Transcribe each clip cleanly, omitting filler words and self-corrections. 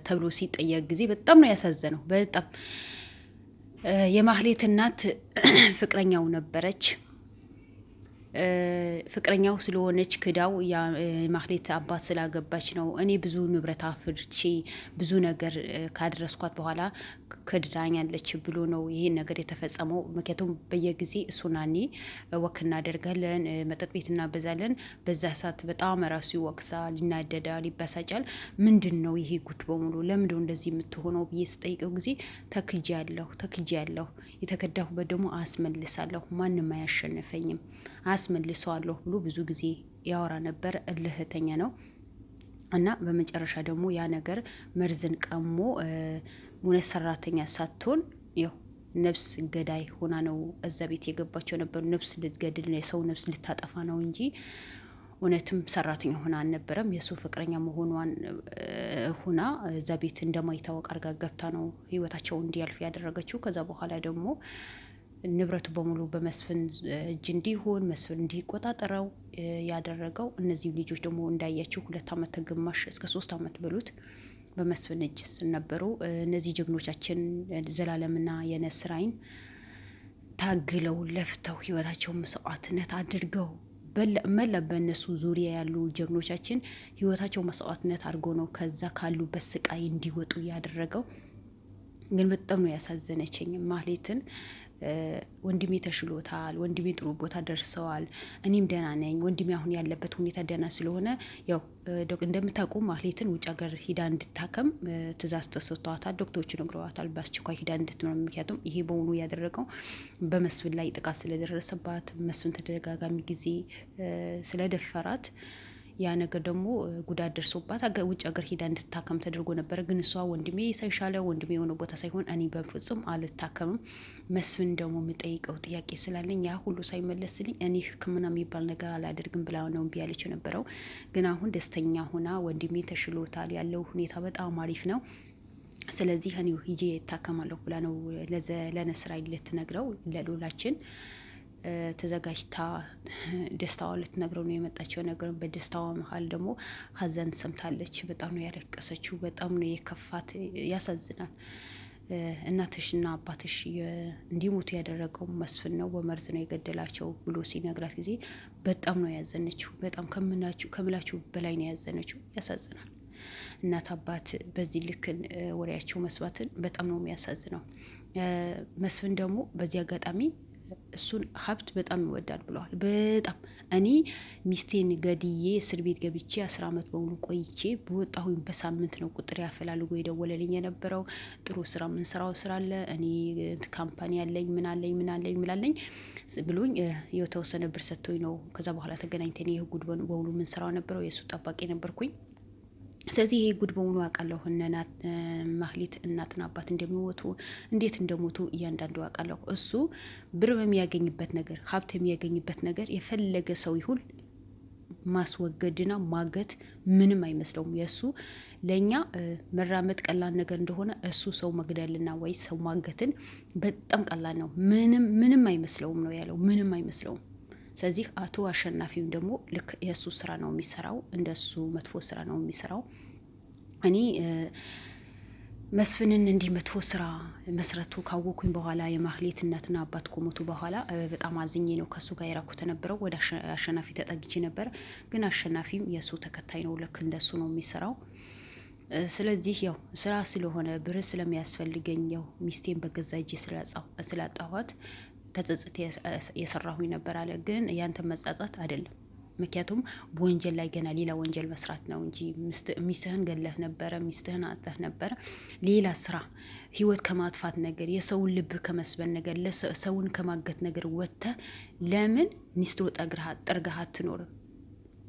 ተብሎ ሲጠየቅ ጊዜ በጣም ነው ያሳዘነው። በጣም የማህሌት እናት ፍቅረኛው ነበረች። ፍቅረኛው ስለሆነች ክዳው የማህሌት አባት ስላገባች ነው። እኔ ብዙ ንብረት አፍርቼ ብዙ ነገር ካደረስኳት በኋላ ክዳኛለች ብሎ ነው ይሄን ነገር የተፈጸመው። ምክንያቱም በየጊዜ እሱና እኔ ወክ እናደርጋለን፣ መጠጥ ቤት እናበዛለን። በዛ ሰዓት በጣም ራሱ ይወቅሳል፣ ይናደዳል፣ ይበሳጫል። ምንድን ነው ይሄ ጉድ በሙሉ ለምንድነው እንደዚህ የምትሆነው ብዬ ስጠይቀው ጊዜ ተክጃለሁ፣ የተከዳሁበት ደግሞ አስመልሳለሁ፣ ማንም አያሸንፈኝም፣ አስመልሰዋለሁ ብሎ ብዙ ጊዜ ያወራ ነበር። እልህተኛ ነው እና በመጨረሻ ደግሞ ያ ነገር መርዝን ቀሞ እውነት ሰራተኛ ሳትሆን ያው ነፍስ ገዳይ ሆና ነው እዛ ቤት የገባቸው ነበሩ። ነፍስ ልትገድል ነው፣ የሰው ነፍስ ልታጠፋ ነው እንጂ እውነትም ሰራተኛ ሆና አልነበረም። የሱ ፍቅረኛ መሆኗን ሆና እዛ ቤት እንደማይታወቅ አርጋ ገብታ ነው ህይወታቸው እንዲያልፍ ያደረገችው። ከዛ በኋላ ደግሞ ንብረቱ በሙሉ በመስፍን እጅ እንዲሆን መስፍን እንዲቆጣጠረው ያደረገው። እነዚህ ልጆች ደግሞ እንዳያቸው 2 ዓመት ግማሽ እስከ 3 ዓመት በሉት በመስፍን እጅ ነበሩ። እነዚህ ጀግኖቻችን ዘላለምና የነስራይን ታግለው ለፍተው ህይወታቸው መስዋዕትነት አድርገው መላ በእነሱ ዙሪያ ያሉ ጀግኖቻችን ህይወታቸው መስዋዕትነት አድርገው ነው ከዛ ካሉበት ስቃይ እንዲወጡ ያደረገው። ግን በጣም ነው ያሳዘነችኝ ማህሌትን። ወንድሜ ተሽሎታል፣ ወንድሜ ጥሩ ቦታ ደርሰዋል፣ እኔም ደህና ነኝ። ወንድሜ አሁን ያለበት ሁኔታ ደህና ስለሆነ ያው እንደምታውቁ ማህሌትን ውጭ ሀገር ሂዳ እንድታከም ትእዛዝ ተሰጥቷታል። ዶክተሮቹ ነግረዋታል በአስቸኳይ ሂዳ እንድትኖር። ምክንያቱም ይሄ በሙሉ ያደረገው በመስፍን ላይ ጥቃት ስለደረሰባት፣ መስፍን ተደጋጋሚ ጊዜ ስለደፈራት ያ ነገር ደግሞ ጉዳት ደርሶባት ውጭ ሀገር ሂዳ እንድታከም ተደርጎ ነበረ። ግን እሷ ወንድሜ ሳይሻለ ወንድሜ የሆነ ቦታ ሳይሆን እኔ በፍጹም አልታከምም፣ መስፍን ደግሞ የምጠይቀው ጥያቄ ስላለኝ ያ ሁሉ ሳይመለስልኝ እኔ ሕክምና የሚባል ነገር አላደርግም ብላ ነው እምቢ ያለች የነበረው። ግን አሁን ደስተኛ ሆና ወንድሜ ተሽሎታል፣ ያለው ሁኔታ በጣም አሪፍ ነው፣ ስለዚህ እኔ ሂጄ እታከማለሁ ብላ ነው ለነስራይ ልትነግረው ለሎላችን ተዘጋጅታ ደስታዋ ልትነግረው ነው የመጣችው። ነገር በደስታዋ መሀል ደግሞ ሀዘን ሰምታለች። በጣም ነው ያለቀሰችው፣ በጣም ነው የከፋት። ያሳዝናል። እናትሽና አባትሽ እንዲሞቱ ያደረገው መስፍን ነው፣ በመርዝ ነው የገደላቸው ብሎ ሲነግራት ጊዜ በጣም ነው ያዘነችው። በጣም ከምላችሁ በላይ ነው ያዘነችው። ያሳዝናል። እናት አባት በዚህ ልክን ወሬያቸው መስባትን በጣም ነው የሚያሳዝነው። መስፍን ደግሞ በዚህ አጋጣሚ እሱን ሀብት በጣም ይወዳል ብለዋል። በጣም እኔ ሚስቴን ገድዬ እስር ቤት ገብቼ 10 ዓመት በሙሉ ቆይቼ በወጣሁኝ በሳምንት ነው ቁጥር ያፈላልጎ የደወለልኝ የነበረው። ጥሩ ስራ ምን ስራው ስራ አለ፣ እኔ ካምፓኒ ያለኝ ምን አለኝ ብሎኝ የተወሰነ ብር ሰጥቶኝ ነው። ከዛ በኋላ ተገናኝተን ይህ ጉድ በሙሉ ምን ስራው ነበረው፣ የእሱ ጠባቂ ነበርኩኝ። ስለዚህ ይሄ ጉድ በሙሉ አውቃለሁ። እነናት ማህሌት እናትና አባት እንደሚሞቱ እንዴት እንደሞቱ እያንዳንዱ አውቃለሁ። እሱ ብር በሚያገኝበት ነገር፣ ሀብት የሚያገኝበት ነገር የፈለገ ሰው ይሁን ማስወገድና ማገት ምንም አይመስለውም። የእሱ ለእኛ መራመድ ቀላል ነገር እንደሆነ እሱ ሰው መግደልና ወይ ሰው ማገትን በጣም ቀላል ነው። ምንም አይመስለውም ነው ያለው። ምንም አይመስለውም። ስለዚህ አቶ አሸናፊም ደግሞ ልክ የእሱ ስራ ነው የሚሰራው፣ እንደሱ መጥፎ ስራ ነው የሚሰራው። እኔ መስፍንን እንዲህ መጥፎ ስራ መስረቱ ካወኩኝ በኋላ የማህሌት እናትና አባት ከሞቱ በኋላ በጣም አዝኜ ነው ከሱ ጋር የራኩት የነበረው። ወደ አሸናፊ ተጠግቼ ነበር። ግን አሸናፊም የእሱ ተከታይ ነው፣ ልክ እንደሱ ነው የሚሰራው። ስለዚህ ያው ስራ ስለሆነ ብር ስለሚያስፈልገኝ ያው ሚስቴን በገዛ እጄ ስላጣኋት ተጸጽቴ የሰራሁኝ ነበር አለ። ግን ያንተ መጻጻት አይደለም። ምክንያቱም በወንጀል ላይ ገና ሌላ ወንጀል መስራት ነው እንጂ ሚስትህን ገለህ ነበረ፣ ሚስትህን አጥተህ ነበረ። ሌላ ስራ ህይወት ከማጥፋት ነገር፣ የሰውን ልብ ከመስበን ነገር፣ ሰውን ከማገት ነገር ወጥተህ ለምን ሚስቱ ጠርገህ አትኖርም?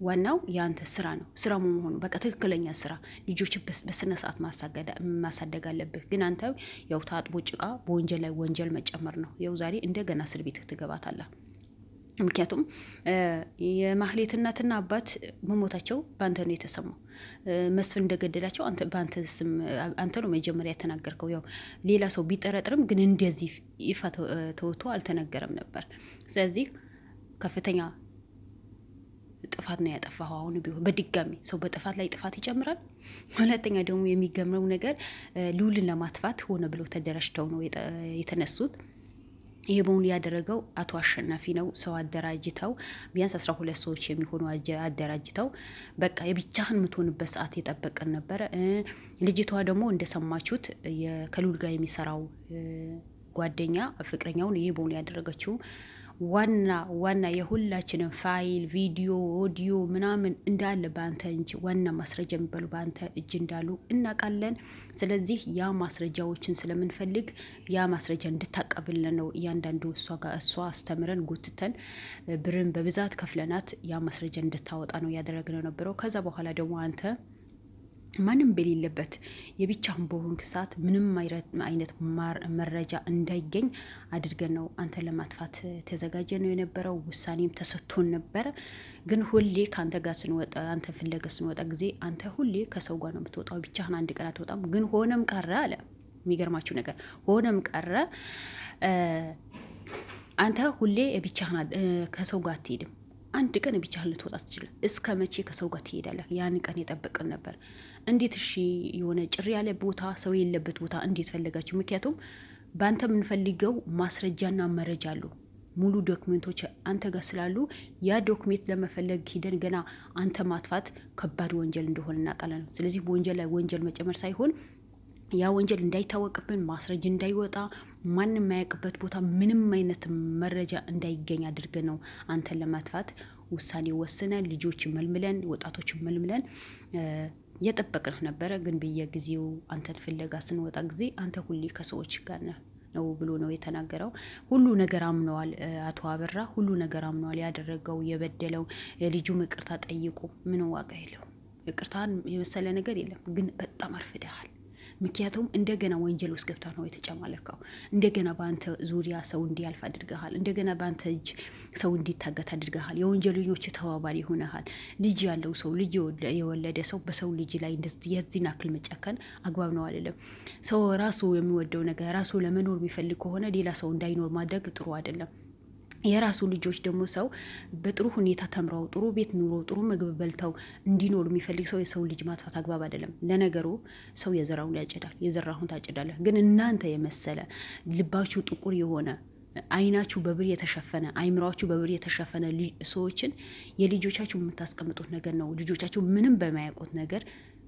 ዋናው የአንተ ስራ ነው። ስራ መሆኑ በቃ ትክክለኛ ስራ፣ ልጆች በስነ ስርዓት ማሳደግ አለብህ። ግን አንተ ያው ታጥቦ ጭቃ በወንጀል ላይ ወንጀል መጨመር ነው። ያው ዛሬ እንደገና እስር ቤት ትገባታለህ። ምክንያቱም የማህሌት እናትና አባት መሞታቸው በአንተ ነው የተሰማው። መስፍን እንደገደላቸው አንተ ነው መጀመሪያ የተናገርከው። ያው ሌላ ሰው ቢጠረጥርም ግን እንደዚህ ይፋ ተወቶ አልተነገረም ነበር። ስለዚህ ከፍተኛ ጥፋት ነው ያጠፋው። አሁን ቢሆን በድጋሚ ሰው በጥፋት ላይ ጥፋት ይጨምራል። ሁለተኛ ደግሞ የሚገርመው ነገር ልዑልን ለማጥፋት ሆነ ብሎ ተደራጅተው ነው የተነሱት። ይሄ በሙሉ ያደረገው አቶ አሸናፊ ነው። ሰው አደራጅተው ቢያንስ 12 ሰዎች የሚሆኑ አደራጅተው በቃ የብቻህን የምትሆንበት ሰዓት የጠበቅን ነበረ። ልጅቷ ደግሞ እንደሰማችሁት ከልዑል ጋር የሚሰራው ጓደኛ ፍቅረኛውን ይሄ በሙሉ ያደረገችው ዋና የሁላችንም ፋይል፣ ቪዲዮ፣ ኦዲዮ ምናምን እንዳለ በአንተ እንጂ ዋና ማስረጃ የሚባሉ በአንተ እጅ እንዳሉ እናውቃለን። ስለዚህ ያ ማስረጃዎችን ስለምንፈልግ ያ ማስረጃ እንድታቀብልን ነው እያንዳንዱ እሷ አስተምረን ጎትተን ብርን በብዛት ከፍለናት ያ ማስረጃ እንድታወጣ ነው ያደረግነው ነበረው። ከዛ በኋላ ደግሞ አንተ ማንም በሌለበት የብቻህን በሆንክ ሰዓት ምንም አይነት መረጃ እንዳይገኝ አድርገን ነው አንተን ለማጥፋት ተዘጋጀ ነው የነበረው። ውሳኔም ተሰጥቶን ነበረ። ግን ሁሌ ከአንተ ጋር ስንወጣ አንተ ፍለገ ስንወጣ ጊዜ አንተ ሁሌ ከሰው ጋር ነው የምትወጣው፣ ብቻህን አንድ ቀን አትወጣም። ግን ሆነም ቀረ አለ። የሚገርማችሁ ነገር ሆነም ቀረ አንተ ሁሌ ብቻህን ከሰው ጋር አትሄድም። አንድ ቀን ብቻህን ልትወጣ ትችላል። እስከ መቼ ከሰው ጋር ትሄዳለህ? ያን ቀን የጠበቅን ነበር። እንዴት እሺ የሆነ ጭር ያለ ቦታ ሰው የለበት ቦታ እንዴት ፈለጋችሁ? ምክንያቱም በአንተ የምንፈልገው ማስረጃና መረጃ አሉ። ሙሉ ዶክሜንቶች አንተ ጋር ስላሉ ያ ዶክሜንት ለመፈለግ ሂደን ገና አንተ ማጥፋት ከባድ ወንጀል እንደሆነ እናውቃለን። ስለዚህ በወንጀል ላይ ወንጀል መጨመር ሳይሆን ያ ወንጀል እንዳይታወቅብን ማስረጃ እንዳይወጣ ማንም የማያውቅበት ቦታ ምንም አይነት መረጃ እንዳይገኝ አድርገን ነው አንተን ለማጥፋት ውሳኔ ወስነን ልጆች መልምለን ወጣቶች መልምለን የጠበቅንህ ነበረ። ግን በየጊዜው አንተን ፍለጋ ስንወጣ ጊዜ አንተ ሁሌ ከሰዎች ጋር ነው ብሎ ነው የተናገረው። ሁሉ ነገር አምነዋል አቶ አበራ፣ ሁሉ ነገር አምነዋል። ያደረገው የበደለው ልጁም ይቅርታ ጠይቁ፣ ምን ዋጋ የለው። ይቅርታን የመሰለ ነገር የለም። ግን በጣም አርፍደሃል። ምክንያቱም እንደገና ወንጀል ውስጥ ገብታ ነው የተጨማለከው። እንደገና በአንተ ዙሪያ ሰው እንዲያልፍ አድርገሃል። እንደገና በአንተ እጅ ሰው እንዲታገት አድርገሃል። የወንጀለኞች ተባባሪ ሆነሃል። ልጅ ያለው ሰው ልጅ የወለደ ሰው በሰው ልጅ ላይ የዚህን አክል መጨከን አግባብ ነው አይደለም። ሰው ራሱ የሚወደው ነገር ራሱ ለመኖር የሚፈልግ ከሆነ ሌላ ሰው እንዳይኖር ማድረግ ጥሩ አይደለም። የራሱ ልጆች ደግሞ ሰው በጥሩ ሁኔታ ተምረው ጥሩ ቤት ኑሮ ጥሩ ምግብ በልተው እንዲኖሩ የሚፈልግ ሰው የሰው ልጅ ማጥፋት አግባብ አይደለም። ለነገሩ ሰው የዘራውን ያጭዳል፣ የዘራሁን ታጭዳለህ። ግን እናንተ የመሰለ ልባችሁ ጥቁር የሆነ አይናችሁ በብር የተሸፈነ አይምሯችሁ በብር የተሸፈነ ሰዎችን የልጆቻችሁ የምታስቀምጡት ነገር ነው። ልጆቻችሁ ምንም በማያውቁት ነገር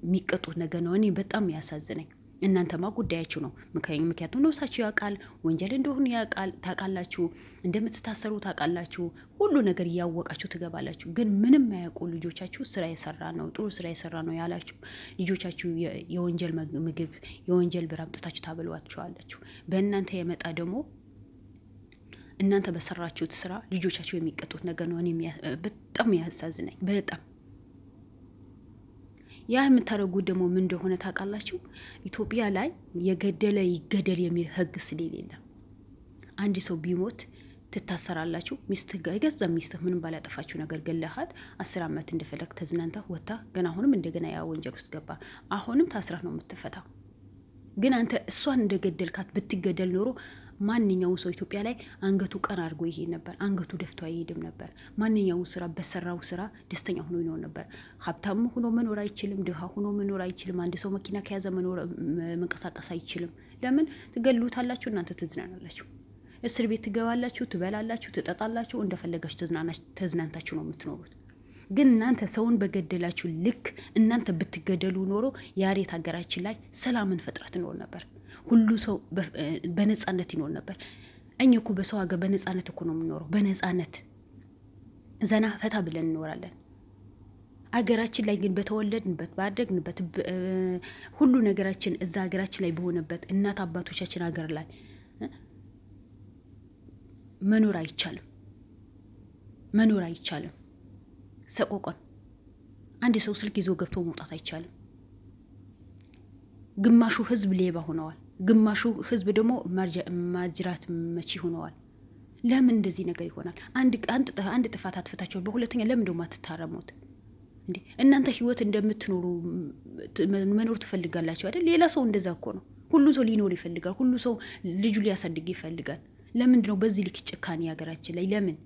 የሚቀጡት ነገር ነው። እኔ በጣም ያሳዝነኝ። እናንተማ ጉዳያችሁ ነው። ምክንያቱም ነፍሳችሁ ያውቃል፣ ወንጀል እንደሆኑ ያውቃል፣ ታውቃላችሁ፣ እንደምትታሰሩ ታውቃላችሁ። ሁሉ ነገር እያወቃችሁ ትገባላችሁ። ግን ምንም ማያውቁ ልጆቻችሁ ስራ የሰራ ነው ጥሩ ስራ የሰራ ነው ያላችሁ ልጆቻችሁ የወንጀል ምግብ የወንጀል ብር አምጥታችሁ ታበሏቸዋላችሁ። በእናንተ የመጣ ደግሞ እናንተ በሰራችሁት ስራ ልጆቻችሁ የሚቀጡት ነገር ነው። እኔ በጣም ያሳዝነኝ በጣም ያ የምታደርጉት ደግሞ ምን እንደሆነ ታውቃላችሁ? ኢትዮጵያ ላይ የገደለ ይገደል የሚል ሕግ ስለሌለ አንድ ሰው ቢሞት ትታሰራላችሁ። ሚስትህ ጋር የገዛ ሚስትህ ምንም ባላጠፋችሁ ነገር ገለሃት 10 ዓመት እንደፈለግ ተዝናንታ ወጣ ገና አሁንም እንደገና ያ ወንጀል ውስጥ ገባ። አሁንም ታስራ ነው የምትፈታው። ግን አንተ እሷን እንደገደልካት ብትገደል ኖሮ ማንኛውም ሰው ኢትዮጵያ ላይ አንገቱ ቀን አድርጎ ይሄድ ነበር። አንገቱ ደፍቶ አይሄድም ነበር። ማንኛውም ስራ በሰራው ስራ ደስተኛ ሆኖ ይኖር ነበር። ሀብታም ሆኖ መኖር አይችልም። ድሃ ሆኖ መኖር አይችልም። አንድ ሰው መኪና ከያዘ መንቀሳቀስ አይችልም። ለምን ትገሉታላችሁ? እናንተ ትዝናናላችሁ። እስር ቤት ትገባላችሁ፣ ትበላላችሁ፣ ትጠጣላችሁ፣ እንደፈለጋችሁ ተዝናንታችሁ ነው የምትኖሩት። ግን እናንተ ሰውን በገደላችሁ ልክ እናንተ ብትገደሉ ኖሮ የአሬት ሀገራችን ላይ ሰላምን ፈጥረት ትኖር ነበር። ሁሉ ሰው በነጻነት ይኖር ነበር። እኛ እኮ በሰው ሀገር በነጻነት እኮ ነው የምንኖረው። በነጻነት ዘና ፈታ ብለን እንኖራለን። አገራችን ላይ ግን በተወለድንበት ባደግንበት ሁሉ ነገራችን እዛ ሀገራችን ላይ በሆነበት እናት አባቶቻችን ሀገር ላይ መኖር አይቻልም። መኖር አይቻልም። ሰቆቆን አንድ ሰው ስልክ ይዞ ገብቶ መውጣት አይቻልም። ግማሹ ህዝብ ሌባ ሆነዋል። ግማሹ ህዝብ ደግሞ ማጅራት መቺ ሆነዋል። ለምን እንደዚህ ነገር ይሆናል? አንድ ጥፋት አትፈታቸው፣ በሁለተኛ ለምን ደግሞ አትታረሙት? እንዴ እናንተ ህይወት እንደምትኖሩ መኖር ትፈልጋላችሁ አይደል? ሌላ ሰው እንደዛ እኮ ነው። ሁሉ ሰው ሊኖር ይፈልጋል። ሁሉ ሰው ልጁ ሊያሳድግ ይፈልጋል። ለምንድን ነው በዚህ ልክ ጭካኔ ሀገራችን ላይ? ለምን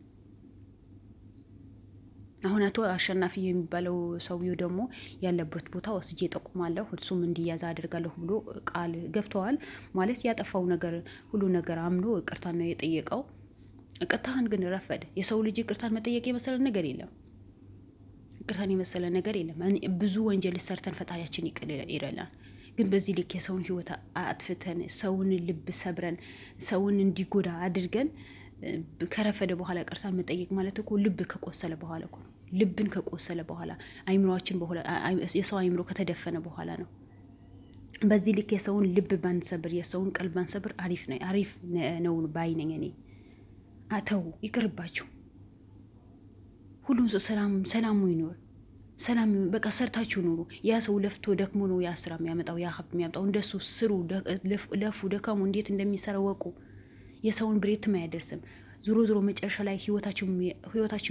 አሁን አቶ አሸናፊ የሚባለው ሰውዬው ደግሞ ያለበት ቦታ ወስጄ ጠቁማለሁ፣ እሱም እንዲያዝ አድርጋለሁ ብሎ ቃል ገብተዋል። ማለት ያጠፋው ነገር ሁሉ ነገር አምኖ ይቅርታ ነው የጠየቀው። ይቅርታህን ግን ረፈደ። የሰው ልጅ ይቅርታን መጠየቅ የመሰለ ነገር የለም። ይቅርታን የመሰለ ነገር የለም። ብዙ ወንጀል ሰርተን ፈጣሪያችን ይቅር ይላል። ግን በዚህ ልክ የሰውን ሕይወት አጥፍተን ሰውን ልብ ሰብረን ሰውን እንዲጎዳ አድርገን ከረፈደ በኋላ ይቅርታን መጠየቅ ማለት እኮ ልብ ከቆሰለ በኋላ እኮ ነው። ልብን ከቆሰለ በኋላ አይምሮአችን የሰው አይምሮ ከተደፈነ በኋላ ነው። በዚህ ልክ የሰውን ልብ ባንሰብር የሰውን ቀልብ ባንሰብር አሪፍ ነው ባይነኝ እኔ። አተው ይቅርባችሁ። ሁሉም ሰው ሰላሙ ይኖር፣ ሰላም በቃ ሰርታችሁ ኑሩ። ያ ሰው ለፍቶ ደክሞ ነው ያ ስራ የሚያመጣው ያ ሀብት የሚያመጣው። እንደሱ ስሩ፣ ለፉ፣ ደከሙ፣ እንዴት እንደሚሰራ ወቁ። የሰውን ብሬትም አያደርስም። ዞሮ መጨረሻ ላይ ህይወታችሁ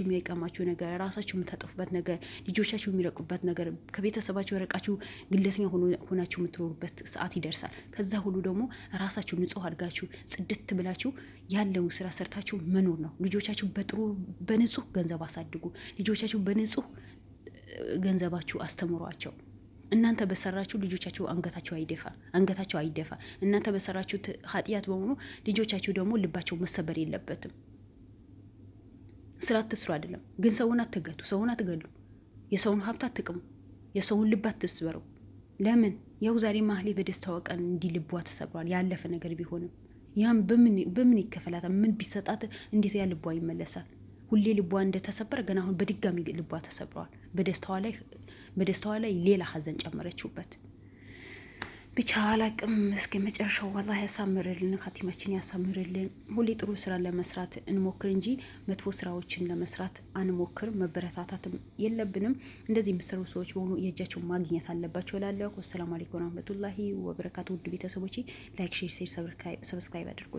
የሚያቀማችሁ ነገር፣ ራሳችሁ የምታጠፉበት ነገር፣ ልጆቻችሁ የሚረቁበት ነገር፣ ከቤተሰባችሁ የረቃችሁ ግለተኛ ሆናችሁ የምትኖሩበት ሰዓት ይደርሳል። ከዛ ሁሉ ደግሞ ራሳችሁ ንጹህ አድርጋችሁ ጽድት ብላችሁ ያለው ስራ ሰርታችሁ መኖር ነው። ልጆቻችሁ በንጹህ ገንዘብ አሳድጉ። ልጆቻችሁ በንጹህ ገንዘባችሁ አስተምሯቸው። እናንተ በሰራችሁ ልጆቻችሁ አንገታቸው አይደፋ። እናንተ በሰራችሁት ኃጢአት በሙሉ ልጆቻችሁ ደግሞ ልባቸው መሰበር የለበትም። ስራ አትስሩ አይደለም ግን ሰውን አትገቱ፣ ሰውን አትገሉ፣ የሰውን ሀብት አትቅሙ፣ የሰውን ልብ አትስበሩ። ለምን ያው ዛሬ ማህሌት በደስታዋ ቀን እንዲህ ልቧ ተሰብሯል። ያለፈ ነገር ቢሆንም ያም በምን ይከፈላታል? ምን ቢሰጣት እንዴት ያ ልቧ ይመለሳል? ሁሌ ልቧ እንደተሰበረ ገና አሁን በድጋሚ ልቧ ተሰብሯል። በደስታዋ ላይ ሌላ ሀዘን ጨመረችውበት። ብቻ አላቅም። እስከ መጨረሻው አላህ ያሳምርልን፣ ኻቲማችን ያሳምርልን። ሁሌ ጥሩ ስራ ለመስራት እንሞክር እንጂ መጥፎ ስራዎችን ለመስራት አንሞክር። መበረታታትም የለብንም። እንደዚህ የምትሰሩ ሰዎች በሆኑ የእጃቸው ማግኘት አለባቸው እላለሁ። ወሰላሙ አለይኩም ወራህመቱላሂ ወበረካቱ። ውድ ቤተሰቦቼ ላይክ፣ ሼር፣ ሰብስክራይብ አድርጉ።